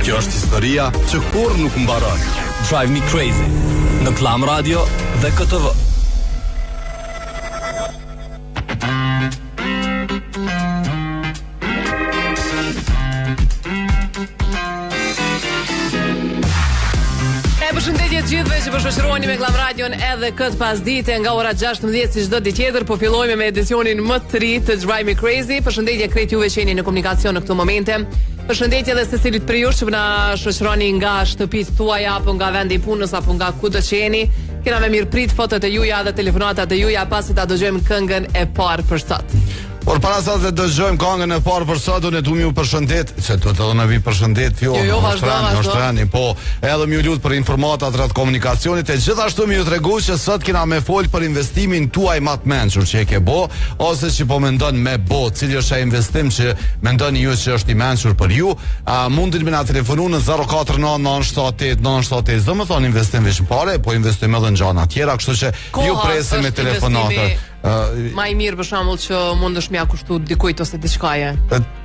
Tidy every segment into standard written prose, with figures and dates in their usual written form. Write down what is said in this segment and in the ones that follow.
Kjo është historia që kur nuk mbaron. Drive Me Crazy në Klam Radio dhe KTV. Përshëndetje të gjithëve që po shoqëroheni me Klam Radion edhe këtë pasdite nga ora 16 si çdo ditë tjetër, po fillojmë me edicionin më të ri të Drive Me Crazy. Përshëndetje krejt juve që jeni në komunikacion në këtë momente. Përshëndetje edhe secilit për ju që na shoqëroni nga shtëpitë tuaja apo nga vendi i punës apo nga kudo që jeni. Kena me mirëprit fotot e juaja dhe telefonatat e juaja pasi ta dëgjojmë këngën e parë për sot. Por para sa të dëgjojmë këngën e parë për sot, unë du ju përshëndet, se të të në vi përshëndet fillon, vazhdo. Po, edhe më lut për informatat rreth komunikacionit e gjithashtu më ju tregu që sot kena me fol për investimin tuaj më të mençur që e ke bë, ose që po mendon me bë, cili është ai investim që mendoni ju që është i mençur për ju, mundin me na telefonu në 049978978, do të thonë investim vetëm parë, po investojmë edhe në gjëra tjera, kështu që ju presim me telefonata. Ma i mirë për shembull që mundesh mja kushtu dikujt ose diçkaje.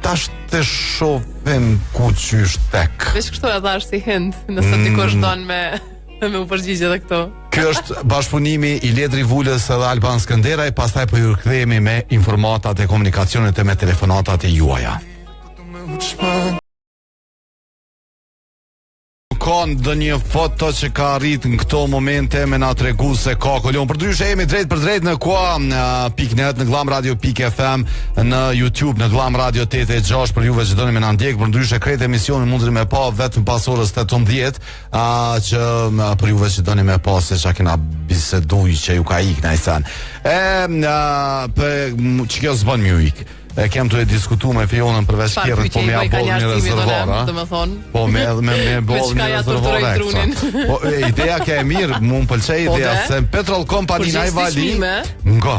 Tash të shohim ku qysh tek. Veç kështu e thash si hint, nëse dikush don me u përgjigje edhe këto. Ky është bashkëpunimi i Ledri Vulës dhe Alban Skënderaj, pastaj po ju rikthehemi me informatat e komunikacionit e me telefonatat e juaja. Kanë dhe një foto që ka arrit në këto momente me na tregu se ka kolon. Përdryshe jemi drejt për drejt në kua.net, në glamradio.fm, në YouTube, në Glam Radio 86 për juve që doni me na ndjek. Përdryshe krejt emisionin mundri me pa vetëm pas orës 18, që për juve që doni me pa se që kena biseduj që ju ka ik në ajsan. Që kjo zbën mju ik. E kem të diskutu me Fionën përveç kjerët, po me ja bol një rezervara. Po me bol një rezervara ekstra. Po ideja ke e mirë, mu më pëlqej ideja se Petrol Company na i vali nga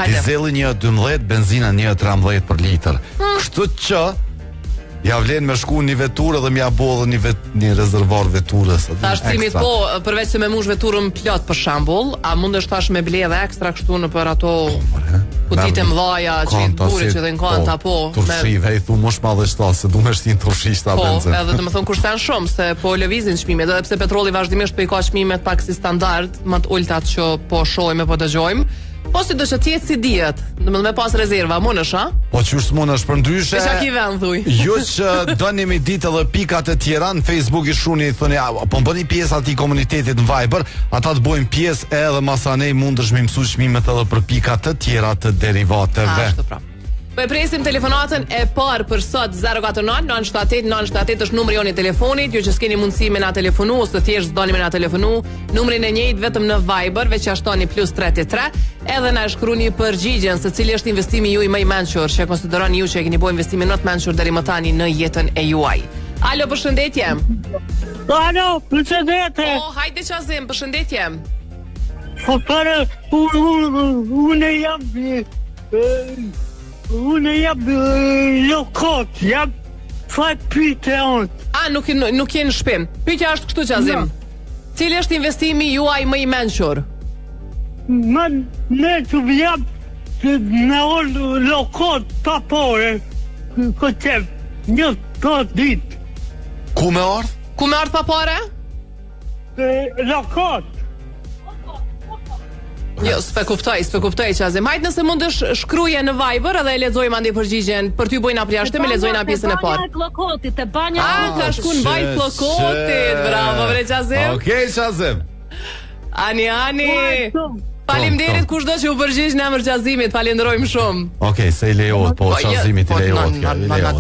dizeli 1.12, benzina 1.13 për litër. Kështu që ja vlen me shku një veturë dhe m'ja bo dhe një rezervar veturës. Ta shtimit po, përveç se me mush veturën plot për shembull, a mundesh tash me ble dhe ekstra kështu në për ato kutitë mëdha që i burit që dhe në kanta po. Turshive, i thu mosh madhe shta, se du me shtin turshi shta benzin. Po, edhe të më thonë kushten shumë, se po lëvizin shmimet, edhe pse petroli vazhdimisht po i ka shmimet pak si standard, më të ultat që po shohim e po dëgjojmë. Po si do që tjetë si dijet, me pas rezerva, munësh, a? Po që është munësh për ndryshe. Pesha ki vend, thuj. Ju që doni me ditë edhe pikat e tjera në Facebook i shuni, thoni, po më bëni pjesë ati komunitetit në Viber, ata të bojmë pjesë edhe masanej mundësh me mësu shmimet edhe për pikat të tjera të derivateve. Ashtu pra. Po e presim telefonatën e parë për sot 049-978-978 është numri joni telefonit, ju që s'keni mundësi me na telefonu ose thjesht doni me na telefonu, numrin e njëjtë vetëm në Viber, veç jashtoni +33, edhe na shkruani përgjigjen se cili është investimi ju i më i mençur, që konsideroni ju që e keni bërë investimin më të mençur deri më tani në jetën e juaj. Alo, përshëndetje. Alo, përshëndetje. Hajde Qazim, përshëndetje. Po para unë jam lokot, jam fat pyte unë. Nuk jenë shpim. Pyetja është kështu Qazim. Cili është investimi juaj më i mençur? Ne të jam në lokot papore, këtë një të dit. Ku me ardh? Ku me ardh papore? Lokot. Jo, s'pe kuptoj Qazim. Hajt nëse mundesh shkruaje në Viber edhe e lexojmë andi përgjigjen. Për ty bojna përjashtim, e lexojna pjesën e parë. Te banja ka shku në bajt Klokotit. Bravo, bre Qazim. Okej, Qazim. Ani. Faleminderit kushdo që u përgjigj në emër Qazimit, falenderojmë shumë. Okej, se i lejohet, po Qazimit i lejohet.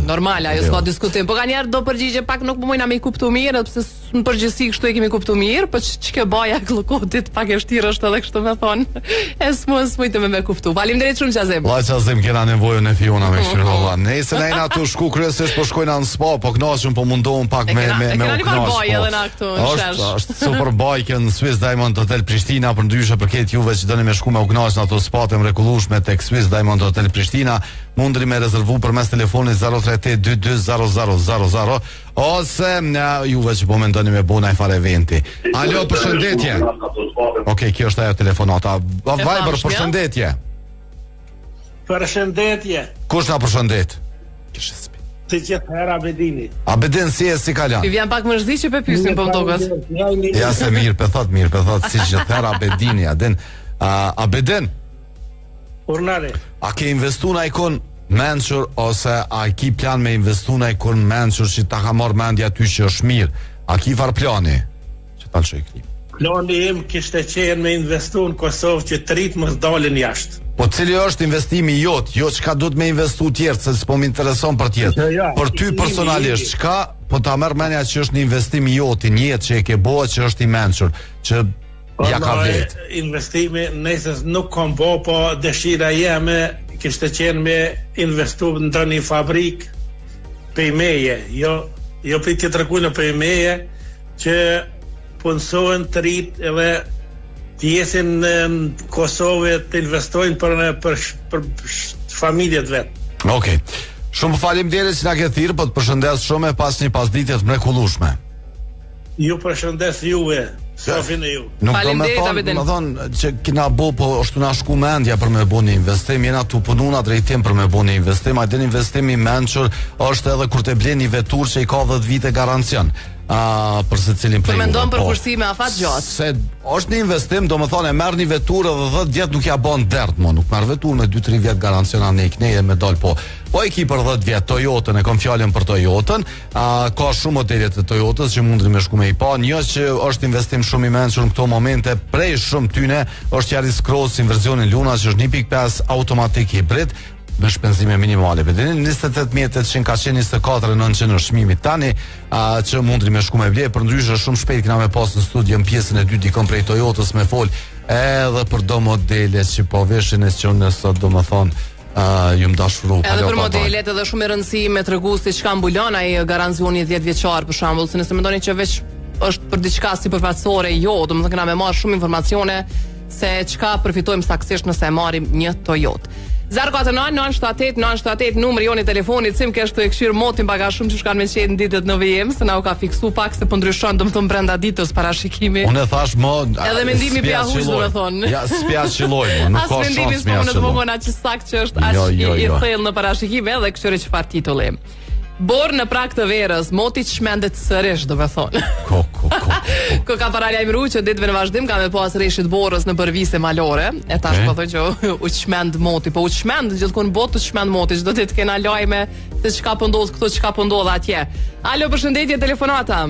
Normal, ajo s'ka diskutim. Po kanjherë do përgjigje pak nuk mundna me kuptu mirë, edhe pse në përgjithësi kështu e kemi kuptu mirë, po ç'ke baja Klokotit pak e vështirë është edhe kështu me thon. S'mujtë me kuptu. Faleminderit shumë Qazim. Valla Qazim kena nevojën e Fiona me shpirtollan. Nëse na jena tu shku kryesisht po shkojna në spa, po kënaqem, po mundohem pak me u kënaq. Është super bajkë në Swiss Diamond Hotel Prishtina, për ndryshe përket juve që doni me shku me u kënaq në ato spatë mrekullueshme tek Swiss Diamond Hotel Prishtina, mundeni me rezervu përmes telefonit 032220000 ose juve që po mendoni me bona e fare eventi. Alo, përshëndetje. Okej, kjo është ajo telefonata. Viber, përshëndetje. Përshëndetje. Kush na përshëndet? të gjithë hera Abedini. Abedin si kalan? Ti vjen pak më zhdi që pe pyesin po më tokat. Ja se mirë, pe thot si gjithë hera Abedini, Adin. Abedin. Urnare. A ke investu në ikon menqër, ose a ki plan me investu në ikon menqër që ta ka marrë mendja ty që është mirë? A ki far plani? Që ta lëshoj klip. Plani im kishte qenë me investu në Kosovë që të rritë mos dalin jashtë. Po cili është investimi jot? Jo çka duhet me investu tjerë, se s'po më intereson për tjetër. Për ty personalisht, çka po ta merr mendja që është një investim i jot, një jetë që e ke bëu që është i mençur, që ja ka vlet. Investimi nëse nuk kam bëu, po dëshira jeme kishte qenë me investu në ndonjë fabrikë pejmeje, jo për të treguar në pejmeje që punësohen të rritë edhe të jesin në Kosovë të investojnë për familjet vetë. Okej. Shumë faleminderit që na ke thirrë, po të përshëndes shumë pas një pasditie të mrekullueshme. Ju përshëndes juve, sofin e ju. Nuk do me thonë që kina bo, po është na shku mendja për me bo një investim, jena të pununa drejtim për me bo një investim, a dhe një investim i menqër është edhe kur të ble një vetur që i ka 10 vite garancion. Për se cilin prej. Të mendon për kursime afat gjatë. Se është një investim, do më thonë e merr një veturë dhe 10 vjet nuk ja bën dert, nuk merr veturë me 2-3 vjet garancion anë iknej dhe me dal po. Po e ki për 10 vjet Toyotën, e kam fjalën për Toyotën, ka shumë modele të Toyotës që mundri me shku me i pa, një që është investim shumë i mençur në këto momente, prej shumë tyne është Yaris Cross në versionin Luna që është 1.5 automatik hibrid me shpenzime minimale. Vedin 28.800 ka qenë 24.900 në çmimit tani, që mundri me shku me ble, përndryshe shumë shpejt kena me pas në studio në pjesën e dytë dikon prej Toyotës me fol edhe për do modele që po veshin e që në sot do më thonë ju më dashuru. Edhe për modelet edhe shumë e rëndësi me tregu si çka mbulon ai garancioni 10 vjeçar për shembull, se nëse mendoni që veç është për diçka sipërfaqësore, jo, do të thonë kena me marr shumë informacione se çka përfitojmë saktësisht nëse e marrim një Toyota. 049-978-978 numri joni telefonit, sim kesh të e këshirë motin baga shumë që shkanë me qenë në ditët në VM, se na u ka fiksu pak se pëndryshon, do më thonë brenda ditës parashikimi. Unë e thash mo... Edhe mendimi për jahush, do më thonë. Ja, s'pja qiloj, mo, nuk ka shumë s'pja qiloj. As mendimi s'po në të mongona që sak që është ashtë i thellë në parashikimi edhe këshire që farë titulli. Borë në prak të verës, moti që shmendet sërish, do me thonë. Ko ka paralajmëru që ditëve në vazhdim ka me pas rishit borës në përvise malore, e tash po thoj që u shmend moti, po u shmend gjithkun botë të shmend moti, që do të kena lajme se çka po ndodh këto, çka po ndodh atje. Alo, përshëndetje telefonata.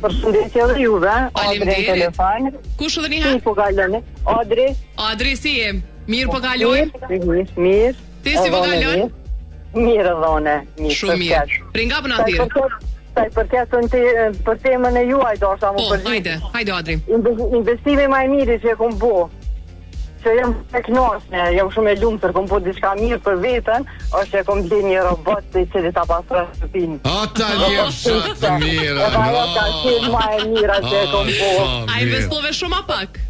Përshëndetje edhe juve, Adri në telefon. Kush edhe njëherë? Si po kalon? Adri, si je? Mirë po kaloj? Mirë. Ti si po kalon? Mirë dhone. Shumë mirë. Për nga për në atirë? Saj përket për temën e juaj do shta mu përgjit. Hajde Adri. Investimi maj miri që e kom bo, që jem e knasne, jem shumë e lumë tër kom bo diçka mirë për vetën, është e kom bli një robot të i cili ta pasra shtëpin. Ata një shatë mirë. Edhe ajo ka qenë maj e mira që e kom bo. A investove shumë a pak?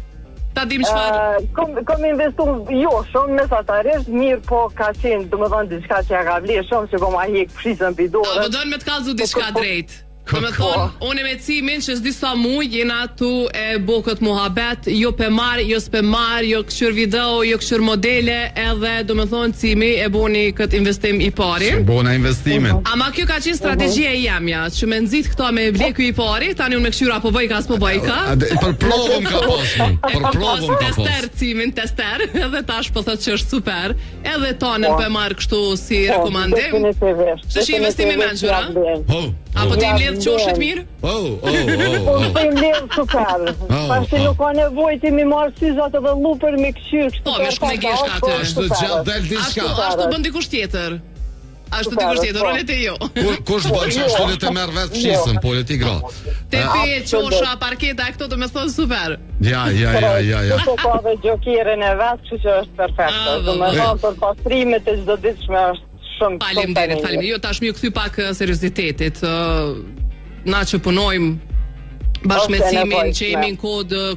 Ta dim çfarë? Kom investu jo shumë mesatarisht, mirë po ka qenë, do më thonë diçka që ja ka vlerë shumë që kom a hek fshizën për dorës. Po do në me të kallëzu diçka drejt. Do me thonë, unë me cimin që s'di sa muj jena tu e bo këtë muhabet, jo pe marë, jo s'pe marë, jo këshur video, jo këshur modele, edhe do me thonë cimi e boni këtë investim i pari. Që bona investimin. Ama kjo ka qenë strategjia e jamja, që me nëzit këta me vleku i pari, tani unë me këshura po bëjka, s'po bëjka. Për provëm ka posmin. Për provëm ka posmin. Tester cimin, tester, edhe tash po thot që është super, edhe tonën pe marë kështu si rekomandim. Që shi investimi menqura? Apo ti mbledh qoshet mirë? Po të mbledh super. Pashtë nuk ka nevojë ti mi marë syzat edhe lupër me këshyr. Po, me shku me gjesht atë. Ashtu gjatë del diçka. Ashtu bën dikush tjetër. Ashtu dikush tjetër, rolet e jo. Kush bën që ashtu le të merr vetë fshisën, po le ti gra. Tepi, qosha, parketa, këto do me thonë super. Ja. Po ka dhe gjokirën e vetë, kështu që është perfekte. Do me thonë për pastrimet e çdo ditëshme është shumë. Faleminderit. Jo, tash më ju kthy pak seriozitetit. Na që punojmë bashkë me cimin, që jemi në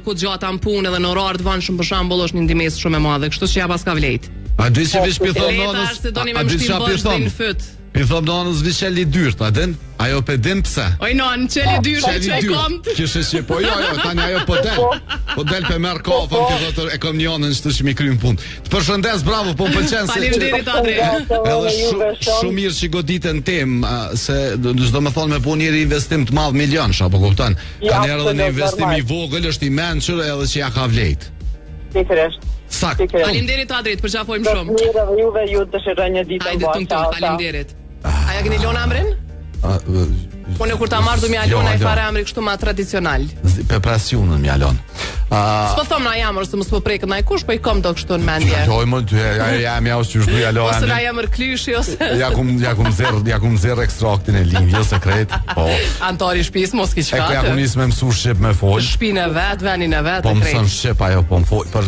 kod gjata në punë edhe në orar të vanshëm për shembull është një ndihmës shumë e madhe, kështu që ja pas ka vlejt. A di se veç pi thon nonës. Se doni me mshtim bashkë në fyt. Pi thon nonës viçeli dyrt, a den? Ajo pedin pse? Oj non, çeli dyrë që kom. Kishe që po jo, tani ajo po del. Po del pe merr kafën ti thotë e kam njonën çto që mi krym punë. Të përshëndes, bravo, po m'pëlqen se. Faleminderit Adri. Edhe shumë mirë që goditen tem se do të thonë me punë njëri investim të madh milionsh, apo kupton? Kanë edhe një investim i vogël, është i mençur edhe që ja ka vlejt. Pikërisht. Sakt. Faleminderit Adrit, përqafojmë shumë. Mirë, dhe juve ju dëshiroj një ditë të bashkë. Faleminderit. A ja keni lënë emrin? Po ne kur ta marr do mjalon ai fare emri kështu ma tradicional. Pe presionën mjalon. S'po them na jamër se mos po preket ndaj kush, po I kam do kështu në mendje. Jo, më ty, ja më aus që zhduja lo. Ose na jamër klyshi ose. Ja kum zer ekstraktin e lindje sekret. Po. Antari shtëpis mos ki çka. Ja kum nis me mësu shqip me fol. Shpinë vet, venin e vet. Po mëson shqip ajo po më fol. Po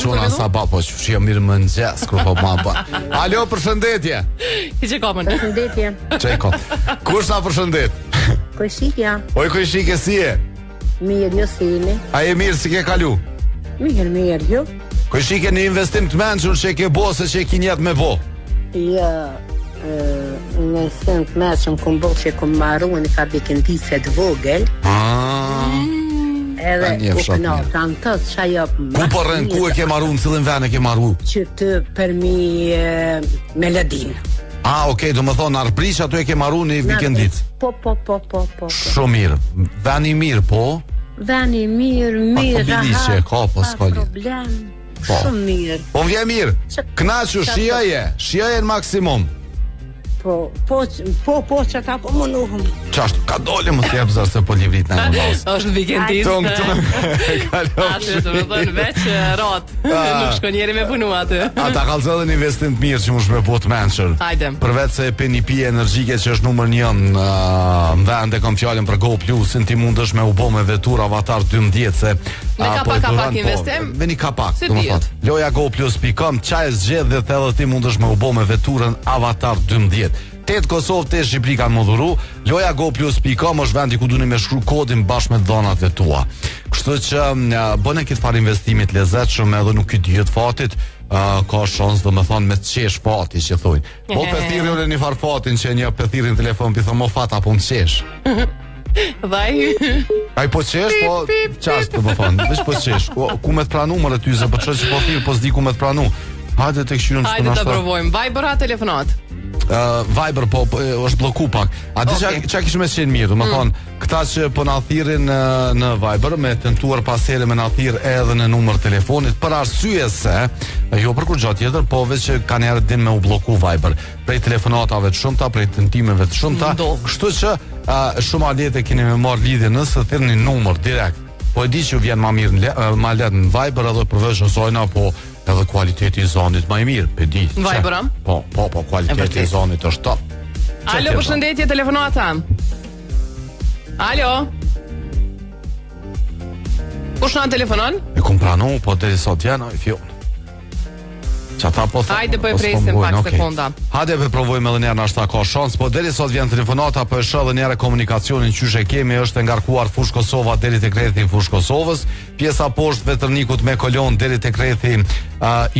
shona sa ba, po shih mirë më nxjas kur po ma ba. Alo, përshëndetje. Ti çka më? Përshëndetje. Çeko. Kush sa përshëndet? Koshikja. Oj Koshike si je? Mirë, jo si jeni. A je mirë si ke kalu? Mirë, jo. Koshike në investim të mençur që ke bo se që ke njet me bo? Ja, në investim të mençur kum bo që kum marru në fabrikën tise të vogël. Edhe u kënaq, kanë të çajo. Ku po rën, ku e ke marru, në cilën vend e ke marru? Që të përmi Melodin. Okej, do më thonë, Arprish ato e ke marru një vikendit. Po. Shumë mirë. Veni mirë, po? Veni mirë, rahat. Ka problem. Shumë mirë. Po më vje mirë. Knaqu, shia je në maksimum. Po që ta po më nuhëm. Qashtu, ka dole më t'jep zërë se po livrit në mëllaz. është vikendis. Tung. Atë të më thonë veç ratë. Nuk shko njeri me punu atë. Ata kalzë edhe një investim të mirë që më shme po të menqër. Hajde. Përvec se pe një pije energjike që është numër 1 në vend e kam fjallin për Go Plusin, ti mund është me u bo me vetur avatar 12 se... Me kapak investim? Veni kapak, të më thotë. Loja GoPlus.com, qaj zgjedh dhe edhe ti mund është me u bo me veturën avatar 12. 8 Kosovë, 8 Shqipëri kanë modhuru. Loja GoPlus.com është vendi ku duni me shkru kodin bashkë me dhonat e tua. Kështu që bëne këtë farë investimit lezetshëm edhe nuk i dihet fatit, ka shans do me thonë me të qesh fati që thujnë. Po pëthiri ure një farë fatin që një pëthirin telefon për thëmë o fata po më qesh. Ai po qesh, po qast të më thonë, veç po qesh. Ku me të pranu më rëty, zë për që po thirë, po s'di ku me të pranu. Hajde të këshyrën që të nashtë. Hajde të provojmë, Viber a telefonat? Viber po është bloku pak. A di që kishë me qenë mirë, më thonë, këta që po në thirin në Viber, me tentuar pasere me në thirë edhe në numër telefonit, për arsye se, jo për kur gjatë tjetër, po veç që ka njerë din me u bloku Viber, prej telefonatave të shumëta, prej tentimeve të shumëta, kështu që shumë alete keni me marrë lidhje nëse thirë një numër direkt, po e di që vjen ma mirë ma letë në Viber edhe përveç nësojna, po edhe kualiteti i zonit ma i mirë, pe di. Viber, Po, kualiteti i zonit është top. Alo, përshëndetje, telefonata. Alo. Kush na telefonon? E kum pranu, po deri sot janë, i fjonë. Hajde po e presim pak sekonda. Hajde po provojmë edhe njerë nashta ka shans, po deri sot vjen telefonata, po e shoh edhe njerë komunikacionin qyshe kemi, është ngarkuar Fush Kosova deri te krethi i Fush Kosovës, pjesa poshtë veternikut me kolon deri te krethi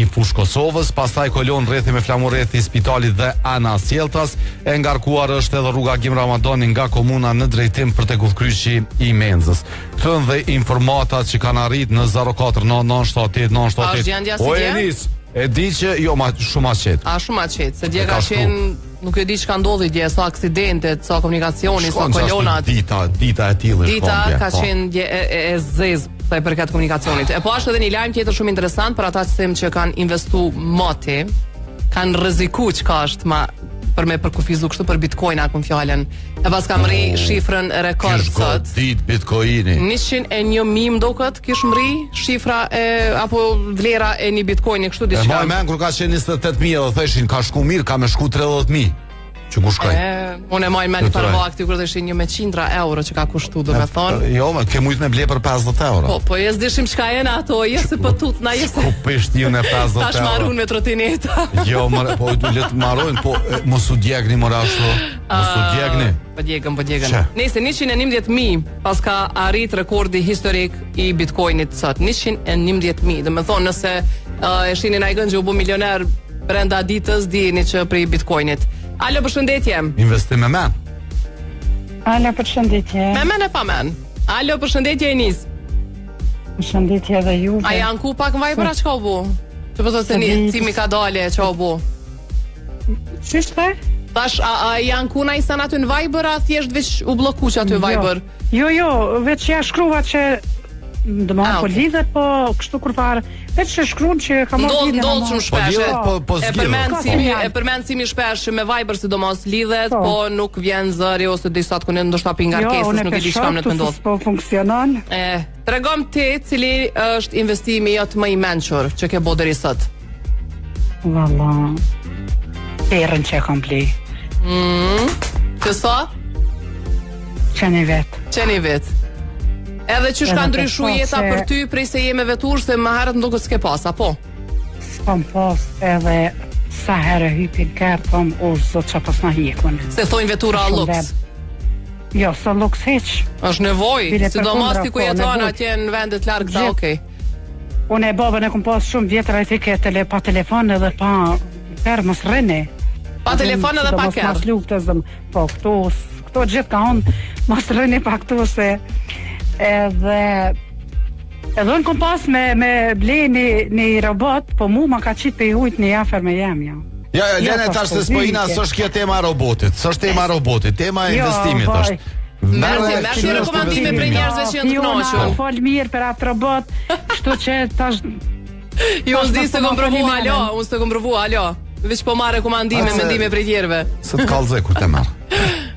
i Fush Kosovës, pastaj kolon rrethi me flamur rrethi i spitalit dhe Ana Sjeltas, e ngarkuar është edhe rruga Gim Ramadani nga komuna në drejtim për tek udhkryqi i Menzës. Këto dhe informatat që kanë arrit në 049978978. O Enis, e di që jo shumë aqet. Shumë aqet, se dje ka qenë, nuk e di që ka ndodhi dje, sa aksidentet, sa komunikacioni, sa kolonat. Dita e tillë. Dita ka qenë dje e zez sa i përket komunikacionit. E po ashtë edhe një lajm tjetër shumë interesant për ata që kanë investu moti, kanë rreziku që ka është ma për me përkufizu kështu për Bitcoin akun fjallën. E pas kam ri shifrën rekord sot. Kish godit Bitcoini. 101.000 do këtë kish mri shifra apo vlera e një Bitcoini kështu diçka. E moj men kur ka qenë 28.000 dhe theshin ka shku mirë, ka me shku 30.000. Që ku shkoj? Unë e moj men për vakti kur dheshin një me 100 euro që ka kushtu do me thonë. Jo, ke mujt me ble për 50 euro. Po jes dishim qka jena ato, jes e pëtut na jes. Ku pësht ju në 50 euro. Tash marun me trotineta. Jo, po letë marojnë, po mos u djegni mora ashtu. Mos u djegni. Po djegën. Nese 111.000 pas ka arrit rekordi historik i Bitcoinit sot. 111.000. Do me thonë nëse e shinin ajgën që u bu milioner brenda ditës, dijeni që prej Bitcoinit. Alo, përshëndetje. Investim me men. Alo, përshëndetje. Me men e pa men. Alo, përshëndetje Enis. Përshëndetje edhe juve. A janë ku pak në Viber, a që ka u bu? Që përso se një cimi ka dale, që ka u bu? Qështë? Tash, a janë ku na i san aty në Viber, a thjesht veç u bloku që aty Viber? Jo, veç ja shkruva që dëmonë po lidhet, po kështu kur parë, veç që shkruan që ka marrë lidhje. Ndodh shumë shpesh, po e përmend shpesh me Viber sidomos lidhet, po nuk vjen zëri ose disa të konë ndoshta pingarkesës, nuk e di çka më të ndodh. Po funksionon. Tregom ti cili është investimi jot më i mençur që ke bërë deri sot. Valla. Erën që kam ble. Që sa? Qeni vet. Edhe që shka ndryshu jeta për ty prej se jeme vetur se më herët ndukët s'ke pas, apo? S'kam pas edhe sa herë hypin kërë, thom, o zot që pas na hjekun. Se thojnë vetura a luks? Jo, sa luks heq. Është nevoj, sidomos ti ku jeton atje në vendet largë ta, okej. Unë e babën e kom pas shumë vjetra e thike pa telefon edhe pa kërë mos rrëni. Pa telefon edhe pa kërë? Mas luftës dhe, po, këto gjithë ka unë mos rrëni pa këto se edhe unë kom pas me ble një robot, po mu ma ka qitë pe i hujt një afer me jem, ja. Ja, Lene, tash se spojina, së është kjo tema robotit, tema investimit është. Mërë rekomandime për njerëzve që jenë të knoqën. Fiona, fol mirë për atë robot, shtu që tash... Jo, unë s'di se kom provu, alo. Veç po marrë rekomandime, mendime për tjerëve. Se të kalze kur te marrë.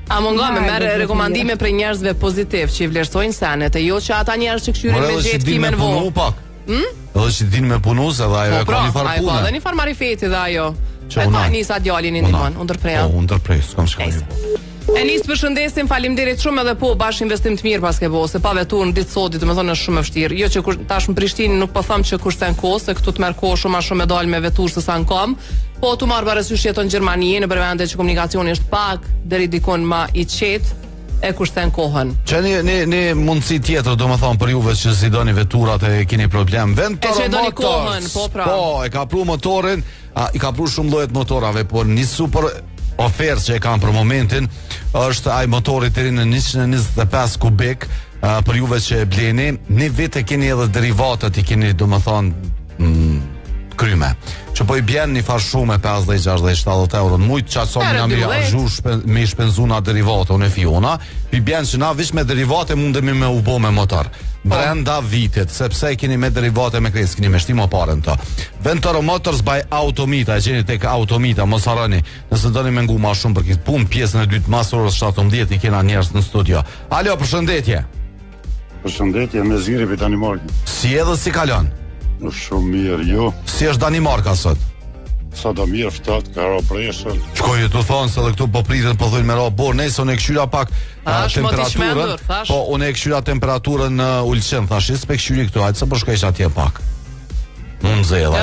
A munga me merë rekomandime për njerëzve pozitiv që i vlerësojnë senet, e jo që ata njerëz që këshyrin me gjetë kimen vo. Edhe që din me punu se dhe ajo e ka një farë punë. Dhe një farë marifeti dhe ajo. E pa njësa djallin i ndimon, undërpreja. Po, undërprej, s'kam shka një. E nisë përshëndesim, faleminderit shumë edhe po bashkë investim të mirë pas ke bo, se pa vetur në ditë sotit, me thonë është shumë e vështirë. Jo që tash në Prishtinë nuk po thëmë që kur sen kohë, se këtu të merë kohë shumë a shumë e dalë me vetur se sa në kam, po të marë parasysh jeton në Gjermani, në përvende që komunikacioni është pak, deri dikon ma i qetë, e kur sen kohën. Që një mundësi tjetër, do më thonë për juve që si do një veturat e kini problem, Ventor Motors, po, e ka pru motorin, i ka pru shumë llojet motorave, por një super ofertë që e kam për momentin është ai motori deri në 125 kubik për juve që e bleni, një vit e keni edhe derivatet i keni domethënë kryme. Që po i bjen një farë shumë e 50, 60, 70 euro në mujtë që atëson nga me i shpenzuna derivate unë e Fiona, i bjen që na vish me derivate mundemi me u bo me motor brenda vitit, sepse keni me derivate me kres, keni me shtimo paren të. Ventor Motors by Automita, e qeni tek Automita, mos harani, nëse doni me ngu ma shumë për këtë punë, pjesën e dytë mas orës 17 i kena njerës në studio. Alo, përshëndetje. Përshëndetje, me ziri për Danimarka. Si edhe si kalon? Në shumë mirë, jo. Si është Danimarka sot? Sa do mirë ftat, ka ro preshën. Shkoj të thonë se dhe këtu po pritet po thojnë me ro borë, nejse unë e këshyra pak temperaturën, po unë e këshyra temperaturën në Ulqen, thash, s'pe këshyri këtu, hajtë se po shkajsh atje pak. Unë zedha,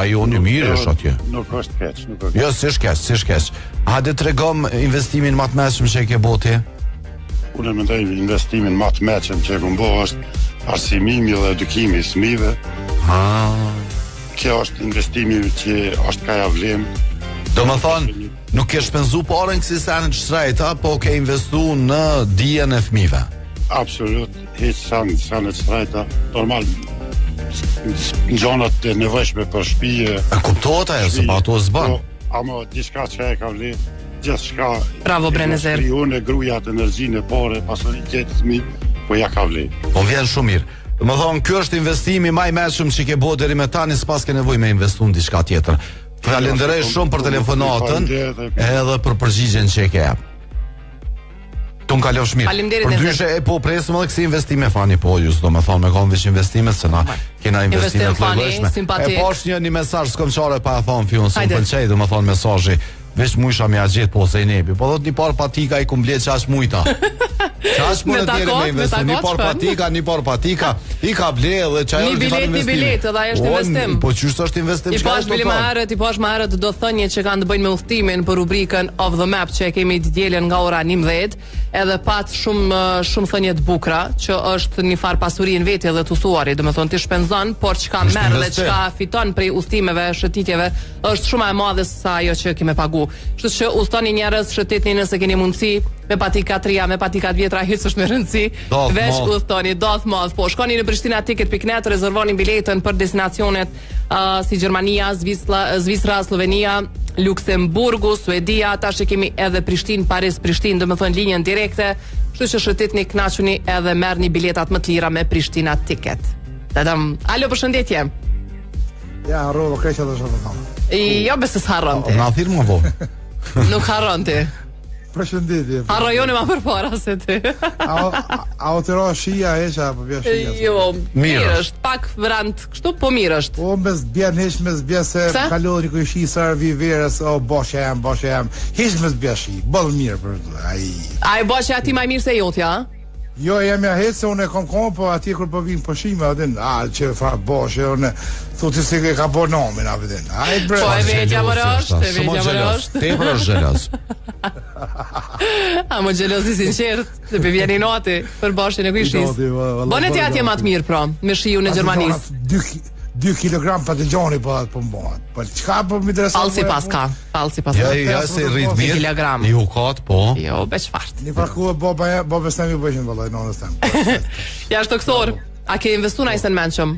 ajoni mirë është atje. Nuk është keq, nuk është. Jo, si shkeq. Hajde të regom investimin më të mëshëm që e ke boti? Unë mendoj investimin më të mëshëm që e këmë bo është arsimimi dhe edukimi i fëmijëve. Kjo është investimi që është ka javlim. Do më thonë, nuk ke shpenzu parën kësi sanë të shtrejta, po ke investu në dijen e fëmijëve. Absolut, heq sanë të shtrejta. Normal, në gjonat e nevojshme për shtëpi. Kuptohet ajo, se pa ato s'bën. Amo, diçka që e ka vlim, gjithë shka. Bravo, Brenezer. Unë e gruja të energjinë e pare, pasoni gjithë fëmijë, po ja ka vlim. Po vjen shumë mirë. Më thonë, kjo është investimi maj mëshëm që ke bo deri me tani, s'pas ke nevoj me investu në diçka tjetër. Falenderoj shumë për telefonatën edhe për përgjigjen që e ke jap. Tunë kalofsh mirë. Për dyshe e po presëm edhe kësi investime fani po ju, do më thonë me konë vish investimet, se na kena investimet të lojshme. E posh një mesazh s'komqare pa e thonë fjun, së më pëlqej, do më thonë mesazhi. Vesh mujsha me a gjithë po se i nebi. Po dhët një par patika i kumblet qash mujta. Qash më në tjere me investim. Një par patika i ka ble dhe qaj është një bilet edhe ajo është investim. Po qështë është investim? I pash bili ma herët do thënje që kanë të bëjnë me udhtimin për rubrikën Of the Map që e kemi të djelen nga ora 11, edhe pat shumë thënje të bukra që është një farë pasurin veti edhe të thuari, dhe me thonë ti shpenzon, por që ka merë dhe që ka fiton prej udhtimeve, shëtitjeve, është shumë e madhe sa ajo që kemi pagu. Kështu që udhtoni njerëz, shëtitni nëse keni mundësi, me patikat reja, me patikat vjetra, hiç s'është me rëndësi. Veç udhtoni, doth madh. Po shkoni në Prishtina-ticket.net, rezervoni biletën për destinacionet si Gjermania, Zvicra, Slovenia, Luksemburgu, Suedia, tash e kemi edhe Prishtinë, Paris, Prishtinë, domethënë linjën direkte. Kështu që shëtitni, kënaquni edhe merrni biletat më të lira me Prishtina Ticket. Alo, përshëndetje. Ja, harrova kreqa dhe shëtë. Jo, besë s'harron ti. Na thirë më po. Nuk harron ti. Përshëndetje. Harrojoni ma përpara se ti. A o të rohë shia heqa, apo bja shia? Jo, mirë është, pak vrant, kështu, po mirë është. O, mes bja në heq, mes bja se kalori ku shi, sërë viverës, o, boshe jam. Heq mes bja shi, bëllë mirë për të, A i boshe ati maj mirë se jotja, Jo, jam ja heq se unë e kom, po atje kur po vinë pëshime, adin, që fa boshe, unë, thuti se ka bo nomin, adin. Po e vetja më rështë, Te për është gjelos. A më gjelos i sinqert, dhe për vjeni noti, për boshin e kujshis. Bone ti atje matë mirë, pra, me shiju në Gjermanis. 2 kilogram pa të gjoni po atë pëmbohat. Po qka po më interesat? Falsi pas ka. Ja, se rrit mirë. I hukat, po. Jo, beq fart. Një parku e bobe s'tem ju bëshin, vëllaj, nonës tem. Ja, është kësor. A ke investu na i sen menqëm?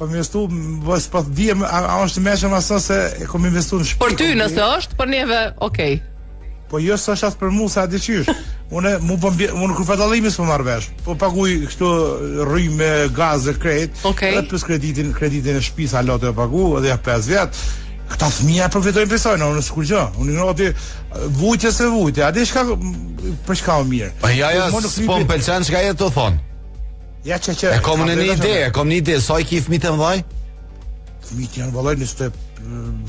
Kom investu, vës pa të diem, a është menqëm asë se kom investu në shpi. Për ty nëse është, për neve, okej. Po jo së është atë për mu sa diqysh. Unë kur fatalimis po marrë vesh. Po paguj kështu rrymë me gaz dhe krejt. Edhe pës kreditin e shpisa lote e pagu, edhe ja 5 vjetë. Këta fëmija përfitojnë për sajnë, unë s'kur gjë. Unë në ati vujtje se vujtje. Adi shka për shka o mirë. Ja, s'po më pëlqen shka jetë të thonë. Ja që. E kom në një ide, sa i ki fëmijët e mëdhaj? Fëmijët janë vëllaj në së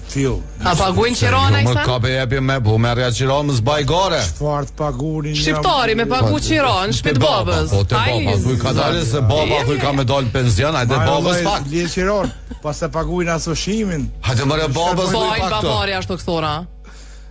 fill. A paguin qirona i sa? Ka be jepi me bu, merja qiron më zbaj gare. Shfart pagunin. Shqiptari me pagu qiron, shpit babës. Po te baba, thuj ka dalë se baba thuj ka me dalë penzion, hajde babës pak. Lje qiron, pas se paguin asoshimin. Hajde mërë babës thuj pak të. Bajnë babari ashtu kësora.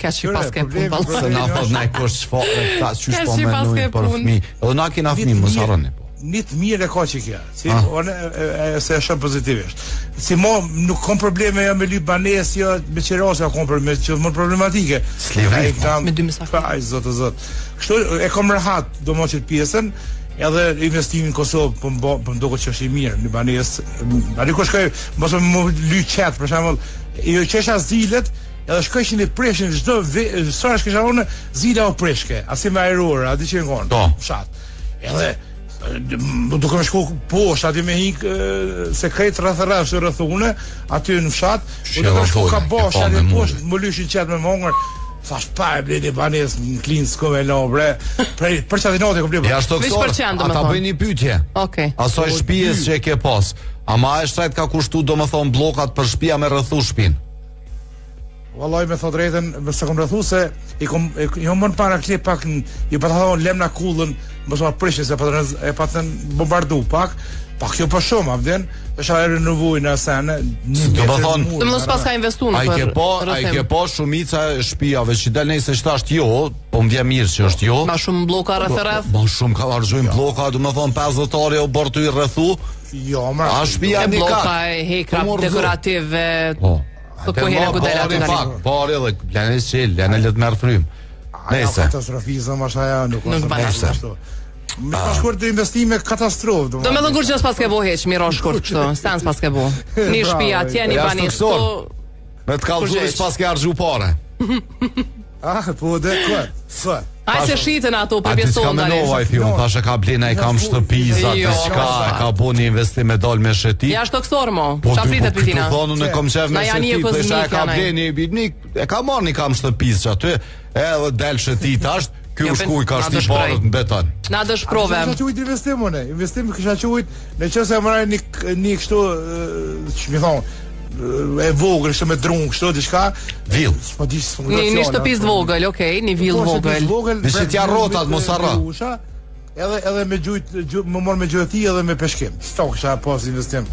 Keq që pas ke punë balë. Se na thot na i kosh shfaqe, ta qysh po menuj për fëmi. Edhe na kina fëmi, më saroni. Një të mirë e ka që kja, se e shumë pozitivisht. Si mo, nuk kom probleme me Libanes, jo me Qirasja kom probleme, që më problematike. Slivrit, me 2 mësakë. Aj, zotë. Kështu, e kom rahat, do mo qëtë pjesën, edhe investimin Kosovë, për më doko që është i mirë, Libanes. A një ko shkoj, mos më ly qetë, për shemull, jo qesha zilet, edhe shkojshin i preshin, sërë shkesha unë, zile o preshke, asi me aerore, ati që në konë, fshat. Edhe, duke me shku poshtë, ati me hik sekret rrëth rrëthune, aty në fshat, duke me shku ka boshtë, ati poshtë, më lyshin qetë me mongër, thash pa e bledi banes në klinë s'ko me lo, bre, për që ati note e komplibë. Ja shto kësor, ata bëj një pytje, asoj shpijes që e ke pas, ama e shtrajt ka kushtu do më thonë blokat për shpia me rrëthu shpin? Vallaj me thot drejten, se kom rrëthu se jo më në para klip pak i pa të thonë lem në kullën, mësë ma prishtë se e pa të bombardu pak jo për shumë, avden, është a e renovujnë në sene. Do më thonë, mësë pas ka investu në për rrëthim. A i ke po shumica shpijave që del nejse që ashtë jo, po më vje mirë që është jo. Ma shumë bloka rrëth. Ma shumë ka argjojnë bloka, do më thonë 50 ore o bortu i rrëthu. Jo, ma. A shpija një ka. Bloka e hekra dekorative. Të kohina kudela të galim. Pari dhe lene qëllë, lene letë merë frymë. Nese. Katastrofizëm është aja, nuk është. Me ka shkurt të investime katastrofë. Do me dhënë kur që s'pas ke bo heq, miro shkurt kështu, stans pas ke bo. Një shpia tje, një banis të... Me të kalëzuri s'pas ke argju pare. Po dhe këtë. Aj se shitën ato për pjeson të alesh. Thashe ka blina i kam shtëpiza, të shka, ka bo një investim e dal me shëti. Ja shto kësor mo, qa pritet për tina. Po të thonu në kom qef me shëti, dhe shka e ka blini, e ka marrë një kam shtëpiz që aty, edhe del shëti tashtë, kjo shkuj ka shti parët në beton. Na dësh prove. A kësha qujt investim, une? Investim kësha qujt, në që se e mëraj një kështu, që mi thonë, e vogël, kështu me drunë, kështu, diçka. Vil. Një shtëpis vogël, okej, një vil vogël. Në që t'ja rotat, mos arra. Edhe me më morë me gjëti edhe me peshkim. Sto kësha pas investim.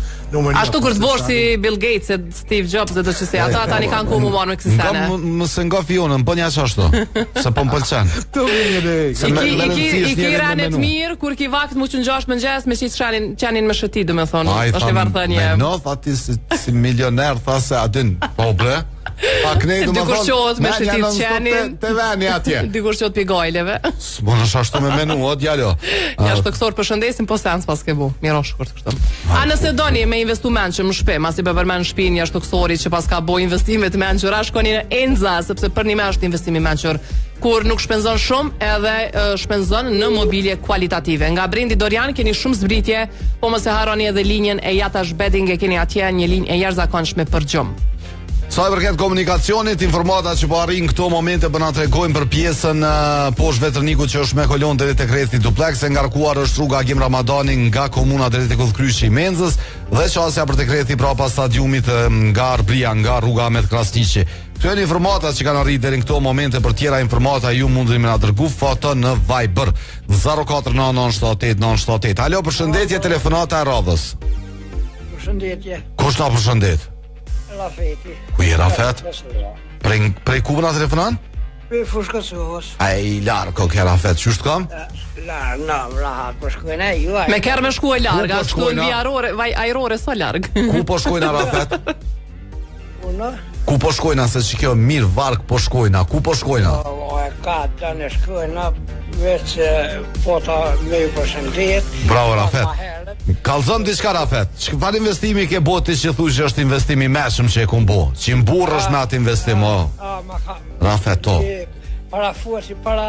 Ashtu kur të borë si Bill Gates e Steve Jobs dhe do që se ata tani kanë ku më morë me kësi sene. Mëse nga fionën, po një qashtu. Se po më pëlqen. I ki ranet mirë, kur ki vakt mu që në gjash më nxes, me qitë qanin me shëti, dhe me thonë. është i varthënje. Me në, thati si milioner, tha se adin, po bre. Pak ne do të Dikush qohet me shëtit qenin. Te vani atje. Dikush qohet pi gajleve. S'mon ashtu me menu, o djalo. Jashtëkësor përshëndesim, po seans pas ke bu. Miro shkurt kështu. A nëse doni me investiment që më shpe, masi po përmend shtëpinë jashtëkësorit që pas ka bo investime të mençura, shkoni në Enza, sepse për një është investimi mençur. Kur nuk shpenzon shumë, edhe shpenzon në mobilje kualitative. Nga Brendi Dorian keni shumë zbritje, po mos e harroni edhe linjën e Jatash Bedding, e keni atje një linjë e jashtëzakonshme për gjumë. Sa i përket komunikacionit, informata që po arrin këto momente po na tregojnë për pjesën poshtë Veternikut që është me kolon deri tek rrethi Duplex, e ngarkuar është rruga Agim Ramadani nga komuna deri tek udhkryqi i Menzës dhe qasja për tek rrethi prapa stadiumit nga Arbria, nga rruga Ahmet Krasniqi. Këto janë informatat që kanë arritur deri në këto momente. Për tjera informata ju mundni më na dërgu foto në Viber 04997898. Alo, përshëndetje, telefonata e radhës. Përshëndetje. Kush na përshëndet? Rafeti. Ku je Rafet? Prej ku na telefonon? Prej Fushkësovës. Ai larg, ke Rafet, çu shtkam? Larg, rahat, po shkojnë ju. Me kerë me shkuaj larg, ashtu në vjarore, ajrore sa larg. Ku po shkojnë Rafet? Unë? Ku po shkojnë, se që kjo mirë varg po shkojnë, ku po shkojnë? Ka të në shkojnë, veç po ta me ju përshëndet. Bravo Rafet. Kallzon diçka Rafet. Çfarë investimi ke bëti që thuaj që është investimi i mëshëm që e kum bë? Që mburrësh me atë investim, Rafet to. Para fuasi para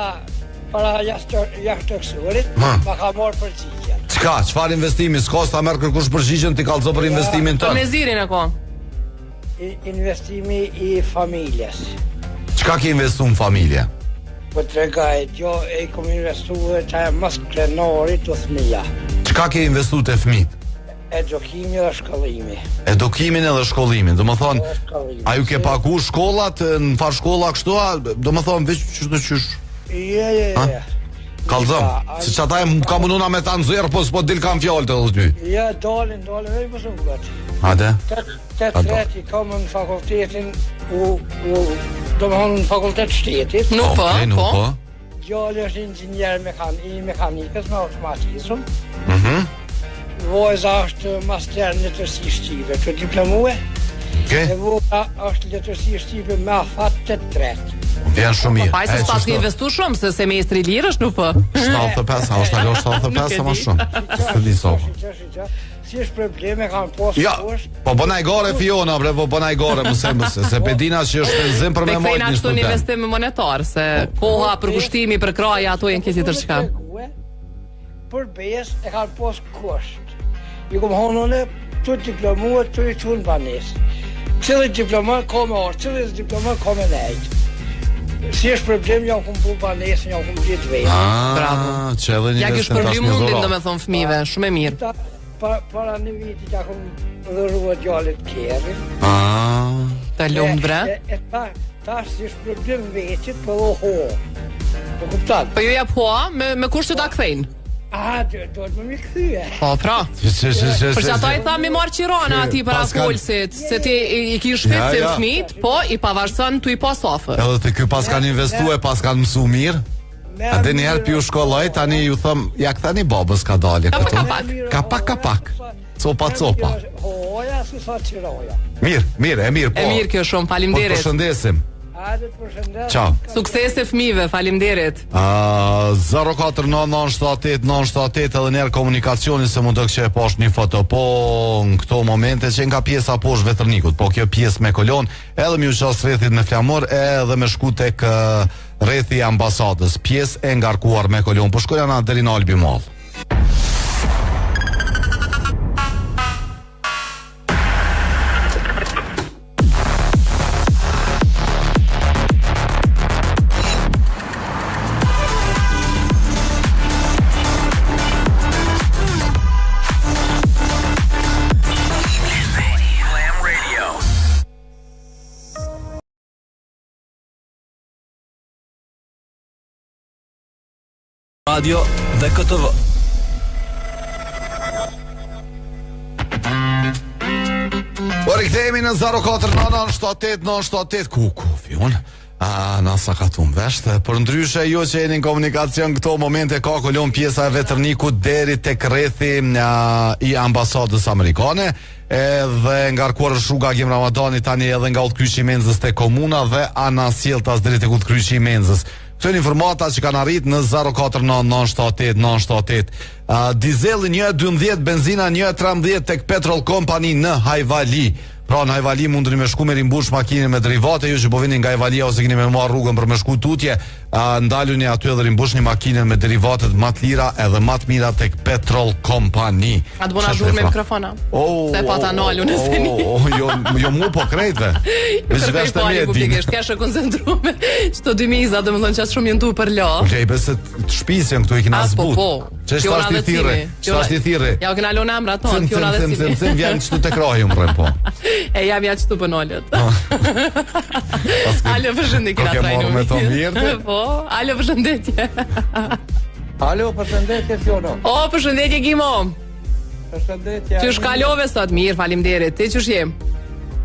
jashtëkësorit, ma ka marrë përgjigjen. Çfarë investimi? S'ka ta merr kërkush përgjigjen, ti kallzo për investimin tënd. Po nezirin ako. Investimi i familjes. Çka ke investuar në familje? Po tregaj, jo e kom investuar që e mas krenarit të fëmija. Çka ke investuar te fëmijët? Edukimi dhe shkollimi. Edukimin edhe shkollimin. Do më thonë, a ju ke pagu shkollat në far shkolla kështu, do më thonë veç çdo qysh. Je. Kallzom, si që ata ka munduna me ta nxjerr, po s'po dil kam fjalë të dy. Ja, dalin, veç më shumë gëtë. Hade? Te treti kam në fakultetin, do më thonë në fakultet shtetit. Nuk po. Gjallë është inxhinier i mekanikës me automatizëm. Vojza është master në letërsi shqipe, që diplomue. E vojza është letërsi shqipe me afat të tretë. Vjen shumë mirë. Pa se pas ke investu shumë, se semestri lirë është nuk po. 75, a është alo 75 më shumë. Së di sopë. Si është probleme kanë posë poshtë. Po bënaj gore Fiona, bre, po bënaj gore, mëse, se pedina që është zim për me mojt një student. Me këthejna kështu një investim monetar, se koha për kushtimi, për kraja, ato jenë kësi tërshka. Për bes e kanë posë kusht. Ju kom honone, të diplomuat, të i tunë banes. Cëllë diplomat ka me orë, cëllë diplomat ka me nejtë. Si është problem, ja ku bu banesën, ja ku gjithë vejtë. Bravo. Ja kështë problem mundin, do me thonë fëmive, shumë e mirë. Para një viti ja ku dhërrua gjallit kërën. Ta lumë, bre. Ta si është problem veqit, për do ho. Po kuptat. Po ju jap ho, me kushtë ta këthejnë. Do të më këthyje. Po, pra. Për që ato i tha mi marë qirona ati para folësit, se ti i ki shpitsin fmit, po i pavarësën tu i pas ofër. Edhe të kjo pas kanë investu e pas kanë mësu mirë. A dhe njerë pi u shkolloj, tani ju thëm, ja këtani babës ka dalje këtu. Kapak. Copa. Hoja, si sa qiroja. Mirë, po. E mirë kjo shumë, falimderit. Po përshëndesim. Ciao. Suksese fëmijëve, faleminderit. 04997898 edhe njerë komunikacioni se mund të kështë e poshtë një foto. Po në këto momente që nga pjesa poshtë Veternikut, po kjo pjesë me kolon, edhe mi u qasë rrethit me flamur, edhe me shku tek rrethi ambasadës, pjesë e ngarkuar me kolon, po shkoja na deri në Albi Mall. Radio dhe KTV. Po rikthehemi në 04997898 ku Fion. Nasa ka tumë veshtë. Për ndryshe, jo që jeni në komunikacion këto momente ka kolon pjesa e vetërnikut deri tek rrethi i ambasadës amerikane, edhe ngarkuar rruga Gim Ramadani tani edhe nga udhkryqi i Menzës te komuna dhe ana sjelltas deri tek udhkryqi i Menzës. Këto janë informata që kanë arrit në 049978978. Dizeli 1.12, benzina 1.13 tek Petrol Company në Hajvali. Pra në Hajvali mundeni me shku me rimbush makinën me derivate, ju që po vini nga Hajvalia ose keni me marr rrugën për me shku tutje, ndaluni aty edhe rimbushni makinën me derivatet më të lira edhe më të mira tek Petrol Company. A të bona zhurmë me mikrofona? Se pa ta nalun e seni. Jo mu po krejtve. Veç vesh të mirë din. Kesh e koncentruar çto 2000, domethënë çast shumë jëndu për la. Okej, besë të shpisën këtu i kena zbut. Ç'është ashtu thirrë? Ç'është thirrë? Ja u kena lënë emra ton, fjona dhe si. Sem vjen çtu tek rohi umre po. E jam ja çtu bënolët. Alo, përshëndetje na trajnu. Me to mirë. Po, alo, përshëndetje. Alo, përshëndetje Fiona. Përshëndetje Gimo. Përshëndetje. Çu shkalove sot? Mirë, faleminderit. Ti çu je?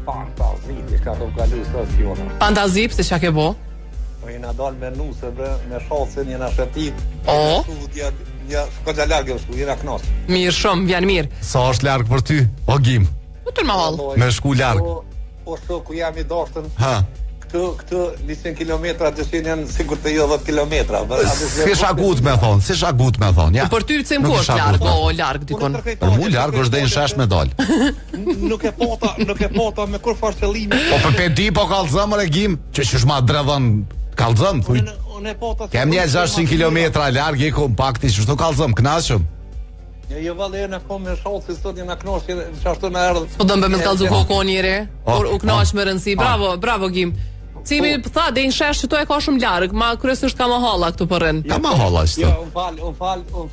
Fantazi, ka të kalu sot Fiona. Fantazi, pse çka ke bë? Po jena dal me nuse me shallcën jena shëtit. Ja, shkoja largë është, jena knas. Mirë shumë, vjen mirë. Sa është larg për ty? O Gim. Tër më hall. Me shku larg. Po ku jam I dashtën. Ha. Këtu 100 kilometra dëshin janë sigur të jo 10 kilometra. Si shagut me thon, ja. Për ty pse më është larg, larg dikon. Për mu larg është deri në shesh me dal. Nuk e pata me kur fash qëllimi. Po për pedi po kallzëm e Gim, që s'ma dredhon kallzëm thuj. Unë e pata. Kem një 600 kilometra larg e kompakti, ç'është kallzëm, kënaqshëm. Jo vallë na kom me shallë sot jena knoshë çashtu na erdh. Po do bëjmë kallzu kokon njëri. Por u knosh me rëndsi. Bravo Gim. Si mi tha deri në shesh këtu e ka shumë larg, ma kryesisht ka mohalla këtu po rën. Ka mohalla ashtu. Jo, un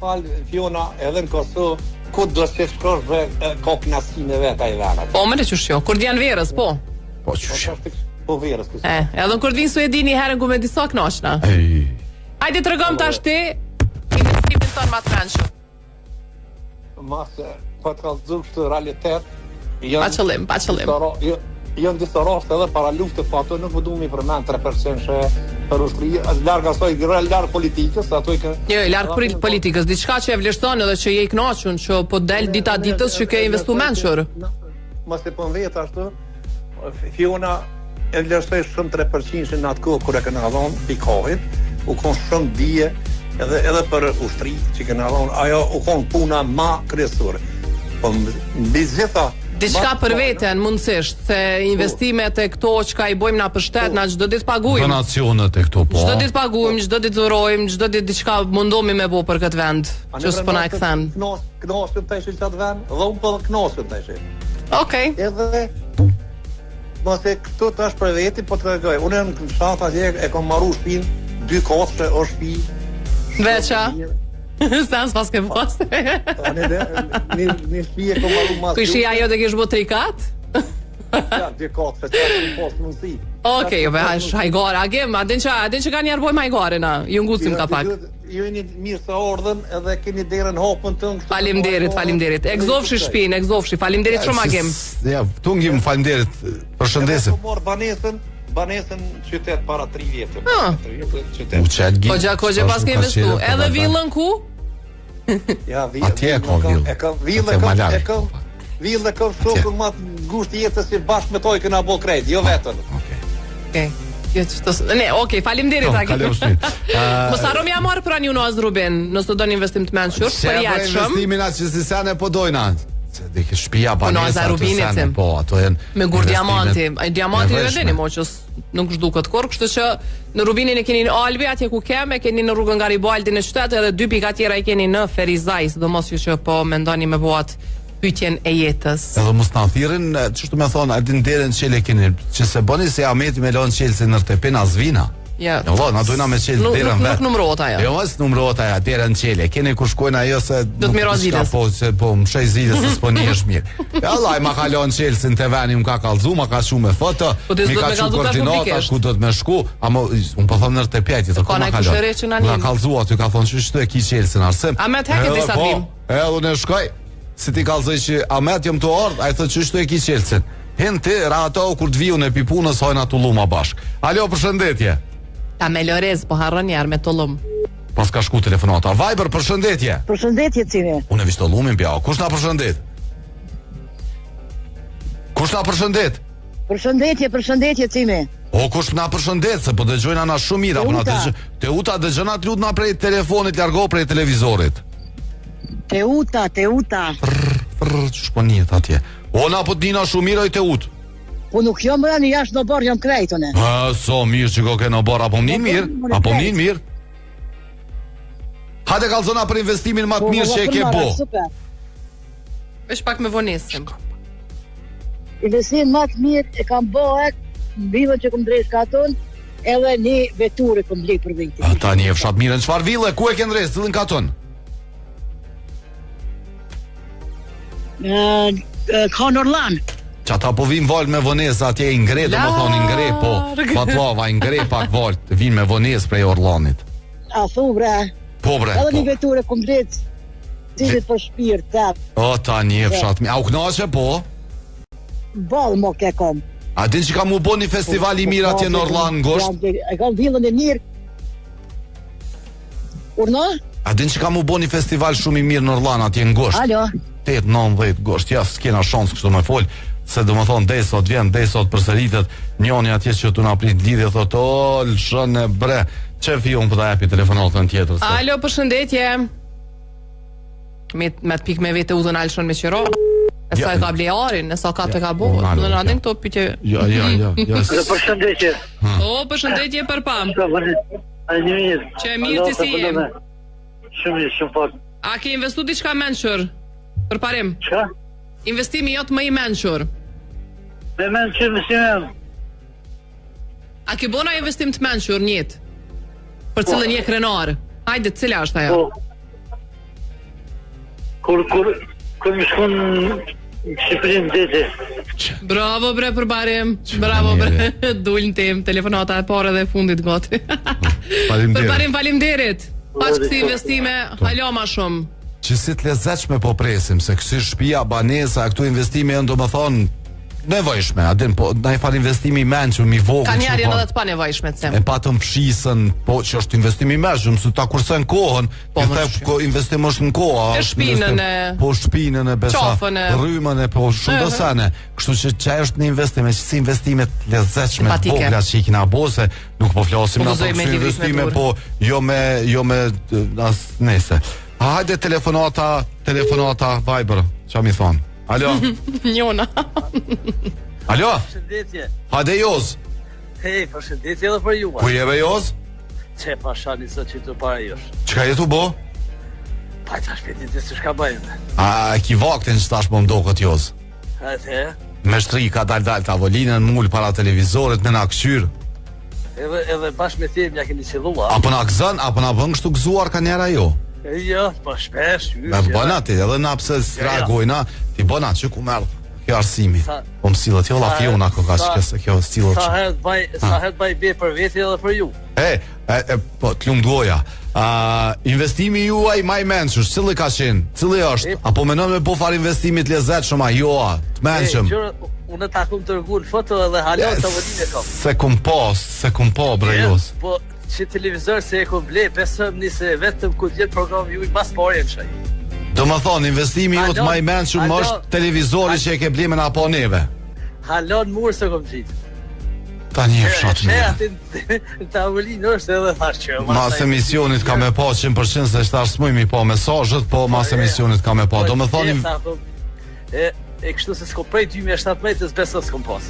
fal Fiona, edhe në Kosovë, ku do të shkosh ve koknasinë vet ai vana. Po më le çush jo, kur vjen verës, po. Po çush. Po verës këtu. Edhe kur vin Suedini herën ku me disa knoshna. Hajde tregom tash ti investimin ton më të rëndshëm. Mas po të kallëzoj këtë realitet. Pa qëllim. Janë disa raste edhe para luftës, po ato nuk vëdumi përmend 3% për ushtri, larg asoj larg politikës, ato i ka. Jo, larg politikës, diçka që e vlerëson edhe që je I kënaqur, që po del dita ditës që ke investuar mençur. Mos e pun vet ashtu. Fiona e vlerësoi shumë 3% në atë kohë kur e kanë dhënë pikohet, u kon shumë dije edhe për ushtri që kanë dhënë, ajo u kon puna më kryesore. Po mbi gjitha diçka për veten mundësisht, se investimet e këto çka I bëjmë na për shtet, na çdo ditë paguajmë. Donacionet e këto po. Çdo ditë paguajmë, çdo ditë dhurojmë, çdo ditë diçka mundohemi me bë për këtë vend. Që s'po na e kthen. Knoshëm tash në atë vend, dhe unë po knoshëm tash. Okej. Edhe mos e këtu tash për veti po tregoj. Unë në fshat atje e kam marrë shtëpinë 2 kostre o shtëpi. Veça. Sans pas ke poste. Një shtëpi e kam marrë më. Ku ishi ajo të kesh bë 3 kat? Ja, 2 kostre, çfarë post mundsi. Okej, be hajgore, agem, adin që ka njerë bojmë hajgore na, ju ngucim ka pak. Ju jeni mirë të ordhen edhe keni derën hapën tënë. Faleminderit. Egzofshi shpinë, faleminderit shumë agem. Ja, tungim faleminderit. Përshëndesim. Po mor banesën qytet para 3 vjetë. 3 vjetë qytet. Kogje pas ke investu. Edhe villën ku? Ja, atje ka villë. E ka villë e ka shokën ma të gusht jetës që bashkë me toj këna bo krejt, jo vetën. Okej. Okej, faleminderit Agim. Mos harro mi marr pra një nuaz Ruben, nëse do një investim të mençur, për jashtëm. Investimin atë që si sene po dojna. Se dhe ke shtëpia banesa ato sene, po ato janë me gur diamanti. Ai diamanti ju vendeni moçës, nuk zhduket kurrë, kështu që në Rubinin e keni në Albi, atje ku kemi, keni në rrugën Garibaldi në qytet edhe 2 pika tjera I keni në Ferizaj, sidomos ju që po mendoni me buat pyetjen e jetës. Edhe mos na thirrin, çështu më thon, a din derën çelë keni, që se bëni se Ahmeti me lon çelësi në Rtepin Azvina. Ja. Jo, na dojna me çelë derën vet. Nuk numërohet ajo. Jo, as numërohet ajo derën çelë. Keni ku shkojnë ajo se do të mirë zilës. Po, se po mshej zilës se s'po nihesh mirë. Ja Allah, ma ka lon çelësin te vani, më ka kallzu, ma ka shumë me foto. Mi ka shumë koordinata ku do të më shku, ama un po them në Rtepjati, të ka kalon. Ka kallzu aty, ka thonë ç'është e ki çelësin arsem. Ahmet heket disa dim. Unë shkoj. Si ti kallzoj që Ahmet jam të ardh, ai thotë ç'është e ki çelësin. Henti, ato kur të viju në pipunës hojnë atë tulluma bashk. Alo, përshëndetje. Ta me Lorez, po harron njerë me tullum. Pas ka shku telefonata. Viber, përshëndetje. Përshëndetje, Cimi. Unë e vish tullumin pja. Kush na përshëndet? Kush na përshëndet? Përshëndetje, Cimi. O, kush na përshëndet, se po dëgjojnë ana shumë mirë. Teuta dëgjon atë lut na prej telefonit, largo prej televizorit. Teuta. Shponiet atje. O, na po dina shumë mirë oj Teut. Po nuk jam mëra një jashtë në barë, jam krejtone. So mirë që ko ke në barë, apo mnin mirë. Hajde kalzona për investimin më të mirë që e ke bo. Vesh pak me vonesim. Investimin më të mirë e kam bo villën që këm drejsh katon, edhe një veturë këm blej për vejti. Ata një e fshat mirë, në qfar villë, ku e ke ndresë, cilën katon? Ka Norlan. Që ata po vinë valë me vonesë, atje i ngre, dhe më thonë i ngre, po, patlava, i ngre pak valë, vinë me vonesë prej Orlanit. A thu bre. Po bre, edhe një veturë këm drejsh, cilit për shpirë, tap. O, ta një e fshat mirë, a u knaqe, po? Balë mo ke kom. A din që ka mu bo një festival i mirë atje në Orlan në gosht? E kam villën e mirë. Urna? A din që ka mu bo një festival shumë i mirë në Orlan atje në gosht? Alo? 8-19 gosht, ja s'kena shansë kështu me folë, se do më thonë desot vjen, desot përsëritet, njoni atje që tu na prit lidhje, thot, o, lëshën e bre, që fion për ta jepi telefonatën tjetër? Alo, përshëndetje. Me të pik me vete udhën alëshën me qëro. E sa e ka blejarin, e sa ka të ka bo. Në në adin këto pytje. Ja. Përshëndetje. O, përshëndetje për pam. Që e mirë të si jem. Shumë pak. A ke investu diçka menqër? Për parim? Qa? Investimi jotë më i menqër. Me menqër investim. A ke bona investim të menqër njët? Për cilën je krenar? Hajde, cila është ajo? Kur më shkon në Shqipërinë dete. Bravo bre për barim. Bravo bre. Dullin tem, telefonata e pare dhe fundit gati. Për barim falimderit. Pas kësi investime, halo ma shumë. Që si të lezeqme po presim, se kësi shpia, banesa, këtu investime e ndo më thonë nevojshme, adin, po, na i fal investimi menqëm, mi vogë. Ka njerë edhe të pa nevojshme, të sem. E patëm pshisën, po, që është investimi menqëm, su ta kursen kohën, po, investim është në koha. E shpinën e... Po, shpinën e besa, qafën e... rrymën e, po, shumë dësene. Kështu që është një investime, që si investimet lezeqme, vogla që i kina bose, nuk po flasim na po kësi investime, po, jo me, as nese. Hajde telefonata, Viber, qa mi thonë? Alo? Njona. Alo? Përshëndetje. Hajde Joz. Hej, përshëndetje edhe për ju. Ku jeve Joz? Që pasha një sot që të para jush. Qka jetu bo? Pa të shpetit të së shka bajme. A ki vaktin që tash po mdo këtë Joz? Ate? Me shtri ka dal tavolinën, mull para televizorit, me na këshyr. Edhe bashkë me them ja keni qëllua. Apo na këzën, apo na vën kështu gëzuar ka njera jo? Jo, po shpesh. Me bëna ti, edhe na pse s'ragojna, ti bëna që ku merë kjo arsimi. Po mësillët, jo la fiona ko ka shkese kjo stilët që. Sa het baj be për veti edhe për ju. Po, t'lumë dgoja. Investimi juaj maj menqër, cili ka qenë, cili është? Apo menon me po far investimit lezet shumë, joa, t'menqëm. Unë ta kum të rëgu në foto edhe halon të vëdin e kom. Se kum po, bre Jos. Po, që televizor se e kom ble, besëm nise vetëm ku t'jetë program ju i mas pare në shaj. Do më thonë, investimi ju të maj menqëm është televizori që e ke blime në apo neve. Halon murë se kom qitë. Ta një fshatë mire. Në tavolinë është edhe thash që... Mas emisionit ka me po 100% se shtash s'muj mi po mesazhet, po mas emisionit ka me po. Do më thonë... E kështu se s'ko prej 2017 besë s'kom pas.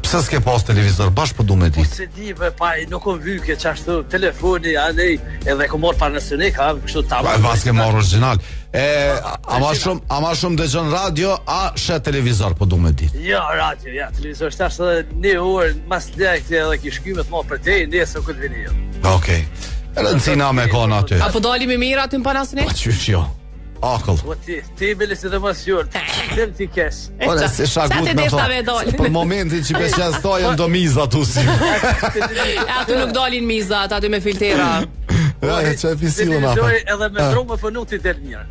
Pse s'ke pas televizor, bashkë po du me dit? Po se di, pa, nuk kom vyke qashtu telefoni, anej, edhe kom morë Panasonic, kështu ta... Pas ke marë original. Ama shumë dëgjon radio, a shet televizor po du me dit? Ja, radio, ja, televizor, shtash edhe një orë, mas lekti edhe ki shkymet ma për te, nesër këtë vini jo. Okej. Rëndësina me kona aty. Apo dalim i mirë aty në Panasonic? Pa qysh jo. Akëll. Po ti beli si dhe mas jurë, tim ti kes. Ore, se shagut me thonë. Për momentin që peshes tojën do mizat usi. Aty nuk dalin mizat, aty me filtera. Ja, që e pisilën apë. Edhe me dromë për nuk ti del mirë.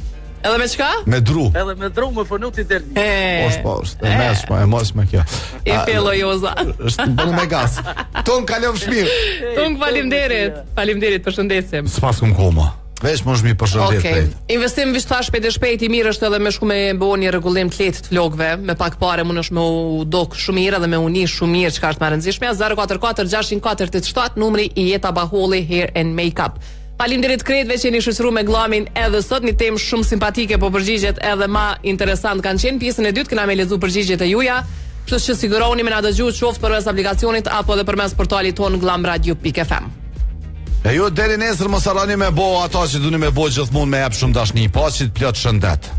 Edhe me çka? Me dru. Edhe me dru më fonuti del. Është e mëshme, e mos me kjo. E pellojoza. Është bën me gas. Ton kalon shpir. Ton faleminderit. Faleminderit, përshëndesim. S'pas kum koma. Vesh më shmi përshëndet. Okej. Investim vishtash shpejt i mirë është edhe me shku me bëu një rregullim të lehtë të flokëve, me pak parë mundesh me u dok shumë mirë dhe me uni shumë mirë çka është më e rëndësishme. 044 604 87 numri i Jeta Baholli Hair and Makeup. Faleminderit kretëve që jeni shoqëruar me Glamin edhe sot, një temë shumë simpatike, po përgjigjet edhe më interesant kanë qenë. Pjesën e dytë kena me lexuar përgjigjet e juaja, kështu që siguroni me na dëgjuar qoftë përmes aplikacionit apo edhe përmes portalit ton glamradio.fm. E ju deri nesër mos harroni me bo ato që duni me bo gjithmonë me jap shumë dashni. Paqit plot shëndet.